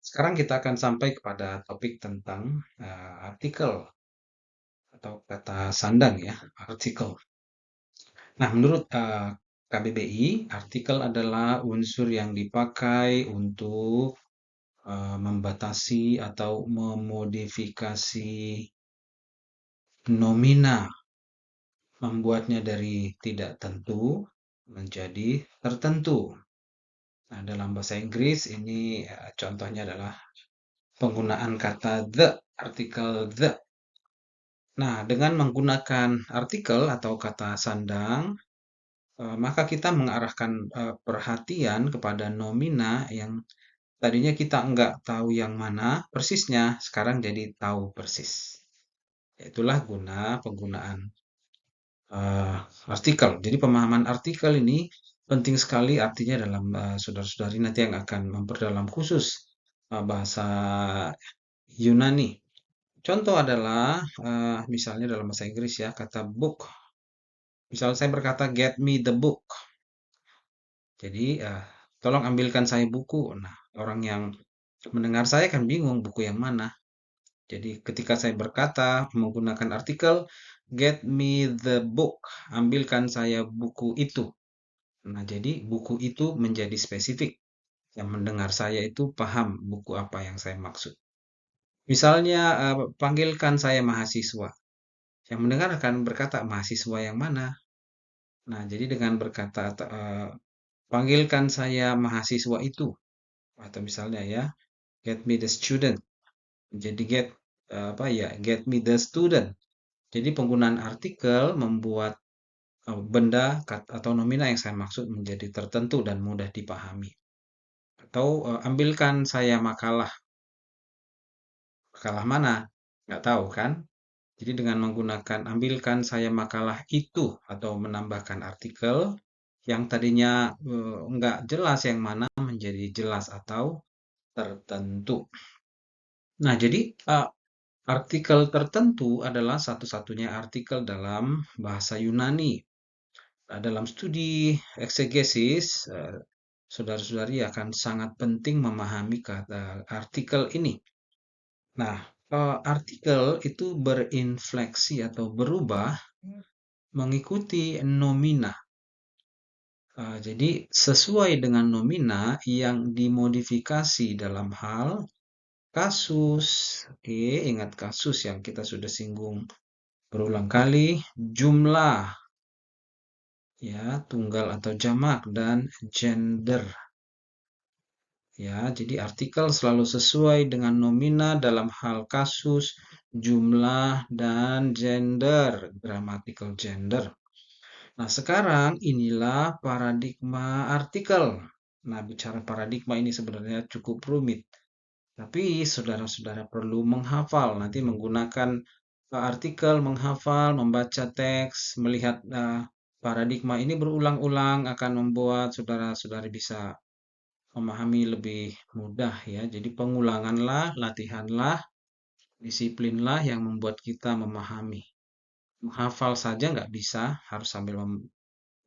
Sekarang kita akan sampai kepada topik tentang artikel atau kata sandang ya, artikel. Nah, menurut KBBI, artikel adalah unsur yang dipakai untuk membatasi atau memodifikasi nomina, membuatnya dari tidak tentu menjadi tertentu. Nah, dalam bahasa Inggris ini contohnya adalah penggunaan kata the, artikel the. Nah, dengan menggunakan artikel atau kata sandang, maka kita mengarahkan perhatian kepada nomina yang tadinya kita nggak tahu yang mana persisnya, sekarang jadi tahu persis. Itulah guna penggunaan artikel. Jadi pemahaman artikel ini penting sekali artinya dalam saudara-saudari nanti yang akan memperdalam khusus bahasa Yunani. Contoh adalah misalnya dalam bahasa Inggris ya, kata book. Misal saya berkata, get me the book. Jadi, tolong ambilkan saya buku. Nah, orang yang mendengar saya kan bingung buku yang mana. Jadi, ketika saya berkata menggunakan artikel, get me the book. Ambilkan saya buku itu. Nah, jadi buku itu menjadi spesifik. Yang mendengar saya itu paham buku apa yang saya maksud. Misalnya, panggilkan saya mahasiswa. Yang mendengar akan berkata, mahasiswa yang mana? Nah, jadi dengan berkata, panggilkan saya mahasiswa itu. Atau misalnya ya, get me the student. Jadi get me the student. Jadi penggunaan artikel membuat benda atau nomina yang saya maksud menjadi tertentu dan mudah dipahami. Atau ambilkan saya makalah. Makalah mana? Nggak tahu kan? Jadi dengan menggunakan ambilkan saya makalah itu atau menambahkan artikel yang tadinya nggak jelas yang mana menjadi jelas atau tertentu. Nah, jadi artikel tertentu adalah satu-satunya artikel dalam bahasa Yunani. Nah, dalam studi eksegesis, saudara-saudari akan sangat penting memahami kata artikel ini. Nah, artikel itu berinfleksi atau berubah mengikuti nomina. Jadi sesuai dengan nomina yang dimodifikasi dalam hal kasus. Oke, ingat kasus yang kita sudah singgung berulang kali, jumlah, ya, tunggal atau jamak, dan gender. Ya, jadi artikel selalu sesuai dengan nomina dalam hal kasus, jumlah, dan gender, grammatical gender. Nah, sekarang inilah paradigma artikel. Nah, bicara paradigma ini sebenarnya cukup rumit. Tapi saudara-saudara perlu menghafal, nanti menggunakan artikel, menghafal, membaca teks, melihat paradigma ini berulang-ulang akan membuat saudara-saudari bisa memahami lebih mudah ya. Jadi pengulanganlah, latihanlah, disiplinlah yang membuat kita memahami. Menghafal saja nggak bisa, harus sambil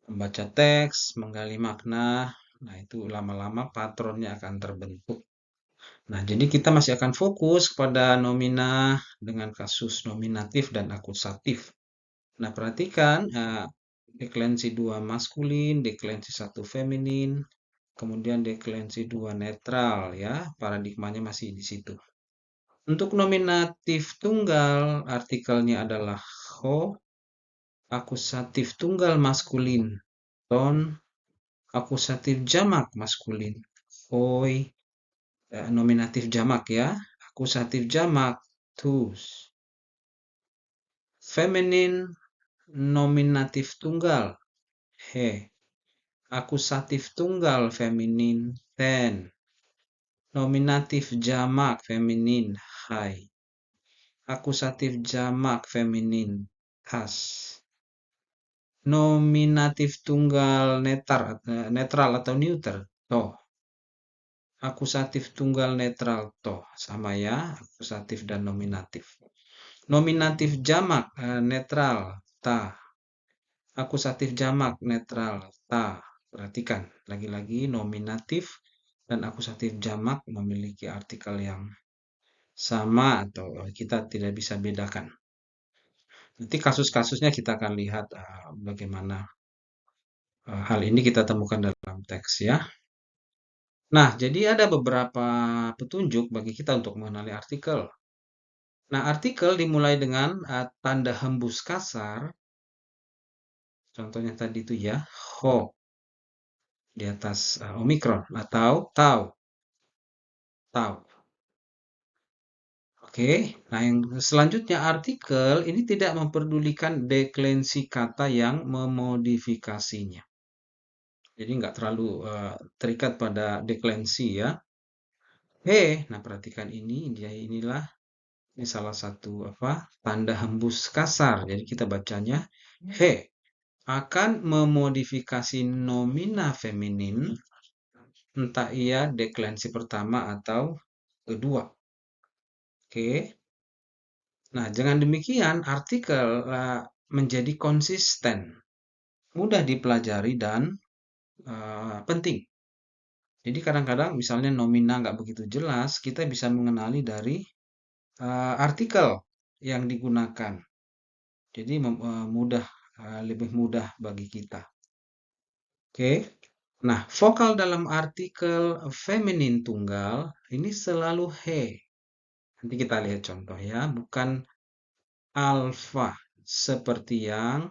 membaca teks, menggali makna. Nah, itu lama-lama patronnya akan terbentuk. Nah, jadi kita masih akan fokus pada nomina dengan kasus nominatif dan akusatif. Nah, perhatikan deklensi 2 maskulin, deklensi 1 feminin, kemudian deklensi 2 netral ya. Paradigmanya masih di situ. Untuk nominatif tunggal, artikelnya adalah ho, akusatif tunggal maskulin, ton, akusatif jamak maskulin, hoi, nominatif jamak ya, akusatif jamak, thus. Feminin nominatif tunggal, he. Akusatif tunggal feminin, ten. Nominatif jamak feminin, hai. Akusatif jamak feminin, has. Nominatif tunggal netral atau neuter, to. Akusatif tunggal netral, to. Sama ya, akusatif dan nominatif. Nominatif jamak netral, ta. Akusatif jamak netral, ta. Perhatikan, lagi-lagi nominatif dan akusatif jamak memiliki artikel yang sama atau kita tidak bisa bedakan. Nanti kasus-kasusnya kita akan lihat bagaimana hal ini kita temukan dalam teks ya. Nah, jadi ada beberapa petunjuk bagi kita untuk mengenali artikel. Nah, artikel dimulai dengan tanda hembus kasar. Contohnya tadi itu ya, ho di atas omikron atau tau, tau. Oke, nah yang selanjutnya artikel ini tidak memperdulikan deklensi kata yang memodifikasinya. Jadi nggak terlalu terikat pada deklensi ya. Nah perhatikan ini, ini salah satu tanda hembus kasar. Jadi kita bacanya he akan memodifikasi nomina feminin, entah ia deklensi pertama atau kedua. Oke. Nah, dengan demikian artikel menjadi konsisten, mudah dipelajari dan penting. Jadi kadang-kadang misalnya nomina nggak begitu jelas, kita bisa mengenali dari artikel yang digunakan. Jadi lebih mudah bagi kita. Oke. Nah, vokal dalam artikel feminin tunggal ini selalu he. Nanti kita lihat contoh ya, bukan alfa seperti yang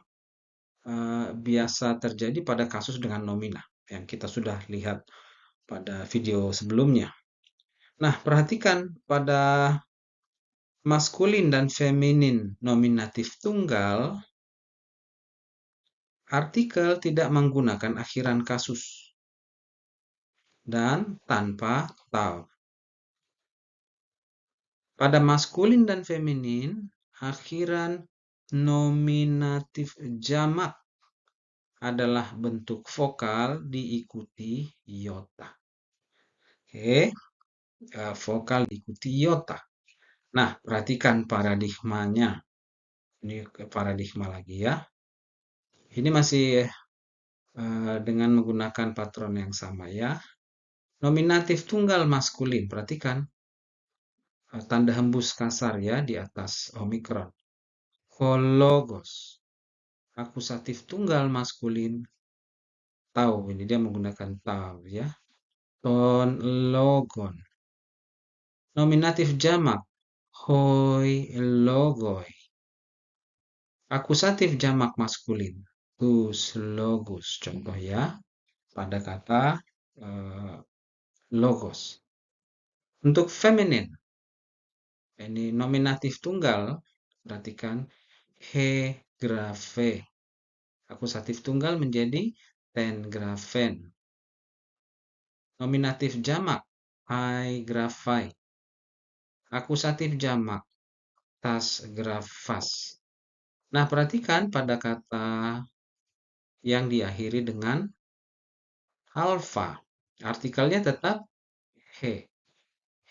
biasa terjadi pada kasus dengan nomina yang kita sudah lihat pada video sebelumnya. Nah, perhatikan pada maskulin dan feminin nominatif tunggal, artikel tidak menggunakan akhiran kasus dan tanpa tau. Pada maskulin dan feminin, akhiran nominatif jamak adalah bentuk vokal diikuti iota. Oke, vokal diikuti iota. Nah, perhatikan paradigmanya. Ini paradigma lagi ya. Ini masih dengan menggunakan patron yang sama ya. Nominatif tunggal maskulin, perhatikan tanda hembus kasar ya di atas omikron. Hologos. Akusatif tunggal maskulin. Tau, ini dia menggunakan tau ya. Ton logon. Nominatif jamak. Hoi logoi. Akusatif jamak maskulin. Tus logus. Contoh ya. Pada kata logos. Untuk feminin. Ini nominatif tunggal. Perhatikan. He grafe. Akusatif tunggal menjadi ten grafen. Nominatif jamak. Hai grafai. Akusatif jamak. Tas grafas. Nah, perhatikan pada kata yang diakhiri dengan alfa. Artikelnya tetap he.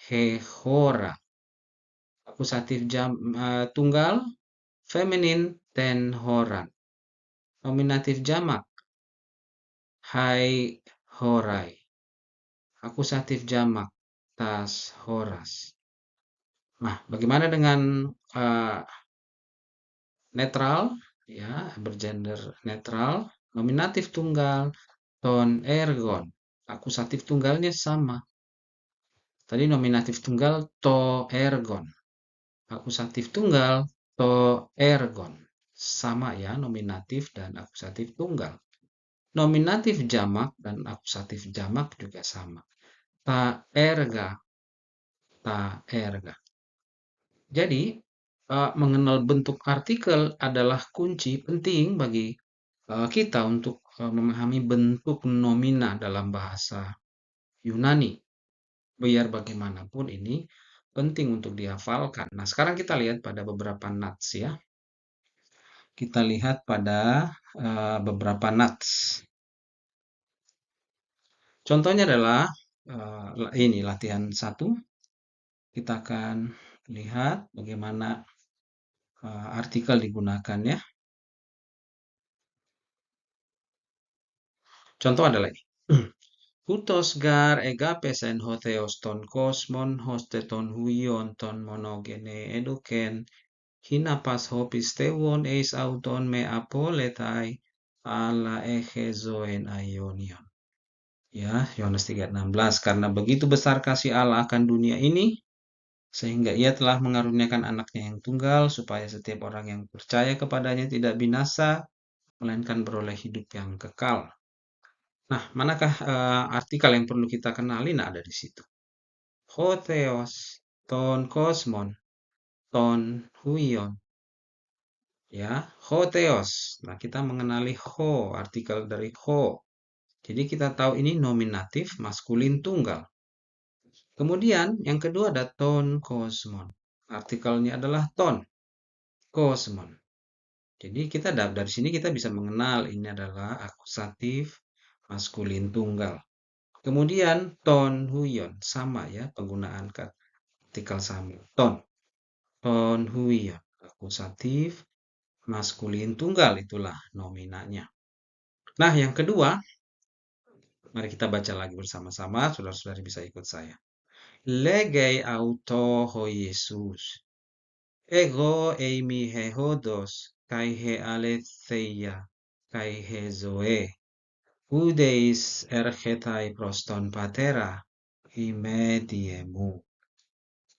Hehora. Akusatif tunggal, feminin, ten horan. Nominatif jamak, hai horai. Akusatif jamak, tas horas. Nah, bagaimana dengan netral? Ya, bergender netral. Nominatif tunggal, ton ergon. Akusatif tunggalnya sama. Tadi nominatif tunggal to ergon. Akusatif tunggal to ergon. Sama ya nominatif dan akusatif tunggal. Nominatif jamak dan akusatif jamak juga sama. Ta erga, ta erga. Jadi mengenal bentuk artikel adalah kunci penting bagi kita untuk memahami bentuk nomina dalam bahasa Yunani. Biar bagaimanapun ini penting untuk dihafalkan. Nah, sekarang kita lihat pada beberapa nats ya. Kita lihat pada beberapa nats. Contohnya adalah ini latihan 1. Kita akan lihat bagaimana artikel digunakan ya. Contoh adalah ini. Hutos gar egapes en hotheos ton kosmon hosteton huion ton monogene eduken hinapas hopis tewon eis auton me apoletai ala echezoen aionion. Ya, Yohanes 3:16. Karena begitu besar kasih Allah akan dunia ini, sehingga ia telah mengaruniakan anaknya yang tunggal, supaya setiap orang yang percaya kepadanya tidak binasa, melainkan beroleh hidup yang kekal. Nah, manakah artikel yang perlu kita kenali? Nah, ada di situ. Hotheos, ton kosmon, ton huion. Ya, hotheos. Nah, kita mengenali ho, artikel dari ho. Jadi kita tahu ini nominatif maskulin tunggal. Kemudian yang kedua ada ton kosmon. Artikelnya adalah ton kosmon. Jadi kita dari sini kita bisa mengenal ini adalah akusatif maskulin tunggal. Kemudian ton huion sama ya penggunaan artikel sama. Ton huion akusatif maskulin tunggal itulah nominanya. Nah, yang kedua, mari kita baca lagi bersama-sama, saudara-saudari bisa ikut saya. Legei auto ho Yesus. Ego eimi he hodos, kai he aletheia, kai he zoe. Udeis erchetai proston patera, imediemu.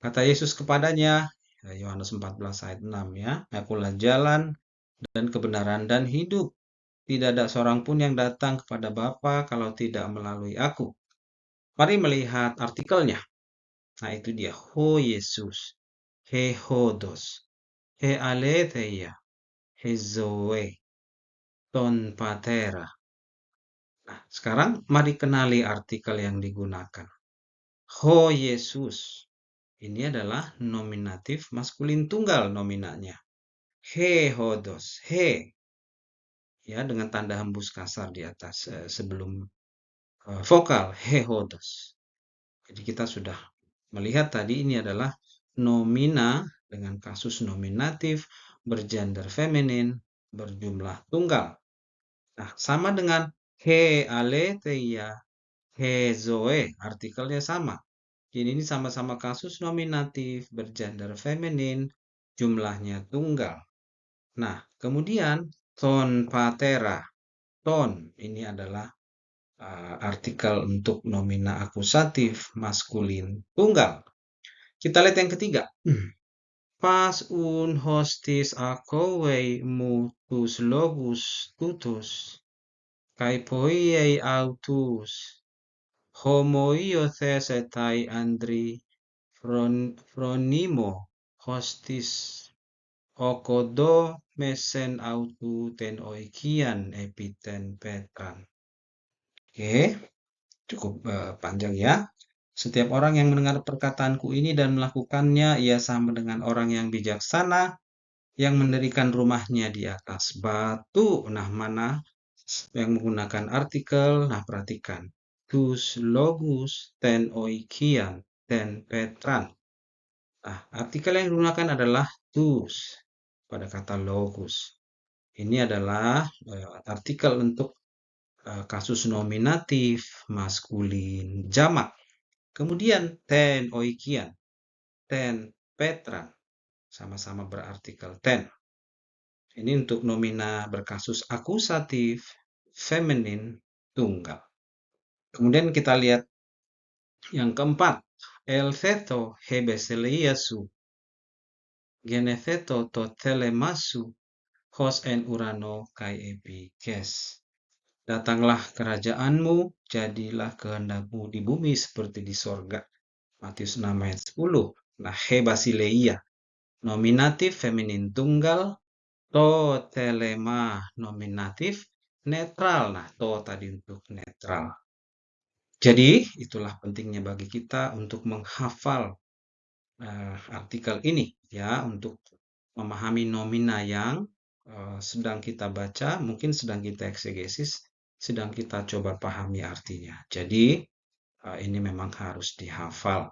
Kata Yesus kepadanya, Yohanes 14 ayat 6 ya, akulah jalan dan kebenaran dan hidup. Tidak ada seorang pun yang datang kepada Bapa kalau tidak melalui aku. Mari melihat artikelnya. Nah, itu dia. Ho Yesus. He hodos. He aletheia. He zoe. Ton patera. Nah, sekarang mari kenali artikel yang digunakan. Ho Yesus. Ini adalah nominatif maskulin tunggal nominanya. He hodos. He. Ya, dengan tanda hembus kasar di atas sebelum vokal. He hodos. Jadi kita sudah melihat tadi ini adalah nomina dengan kasus nominatif bergender feminin berjumlah tunggal. Nah, sama dengan he aletheia, he zoe, artikelnya sama. Jadi ini sama-sama kasus nominatif bergender feminin, jumlahnya tunggal. Nah, kemudian ton patera. Ton ini adalah artikel untuk nomina akusatif maskulin tunggal. Kita lihat yang ketiga. Pas un hostis akowei mutus logus tutus, kai poiei autus, homoio thesetai andri fronimo hostis, okodo mesen autu ten oikian epiten petran. Oke, cukup panjang ya. Setiap orang yang mendengar perkataanku ini dan melakukannya, ia sama dengan orang yang bijaksana yang mendirikan rumahnya di atas batu. Nah, mana yang menggunakan artikel? Nah, perhatikan. Tus logus ten oikian ten petran. Nah, artikel yang digunakan adalah tus pada kata logus. Ini adalah artikel untuk kasus nominatif maskulin jamak. Kemudian ten oikian, ten petran, sama-sama berartikel ten. Ini untuk nomina berkasus akusatif feminin tunggal. Kemudian kita lihat yang keempat, el theto hebeseleiasu, genetheto to telemasu, hos en urano kai epikes. Datanglah kerajaanmu, jadilah kehendakmu di bumi seperti di sorga. Matius 6 ayat 10. Nah, he basileia, nominatif feminin tunggal, to telema nominatif netral. Nah, to tadi untuk netral. Jadi, itulah pentingnya bagi kita untuk menghafal artikel ini ya, untuk memahami nomina yang sedang kita baca, mungkin sedang kita eksegesis, sedang kita coba pahami artinya. Jadi, ini memang harus dihafal.